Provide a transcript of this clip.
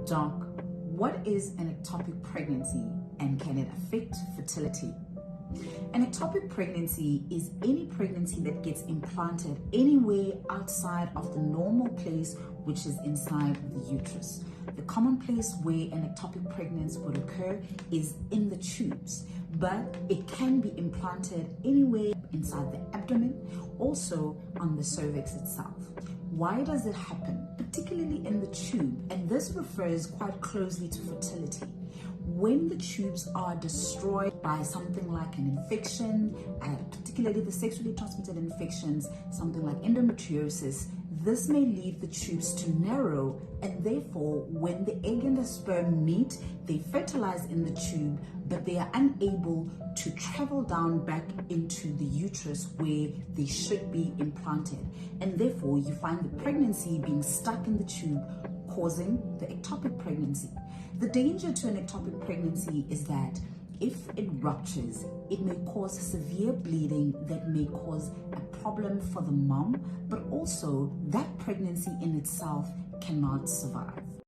Doc, what is an ectopic pregnancy and can it affect fertility? An ectopic pregnancy is any pregnancy that gets implanted anywhere outside of the normal place, which is inside the uterus. The common place where an ectopic pregnancy would occur is in the tubes, but it can be implanted anywhere inside the abdomen, also on the cervix itself. Why does it happen, particularly in the tube? And this refers quite closely to fertility. When the tubes are destroyed by something like an infection, particularly the sexually transmitted infections, something like endometriosis, this may lead the tubes to narrow, and therefore when the egg and the sperm meet, they fertilize in the tube, but they are unable to travel down back into the uterus where they should be implanted. And therefore you find the pregnancy being stuck in the tube, causing the ectopic pregnancy. The danger to an ectopic pregnancy is that if it ruptures, it may cause severe bleeding that may cause a problem for the mom, but also that pregnancy in itself cannot survive.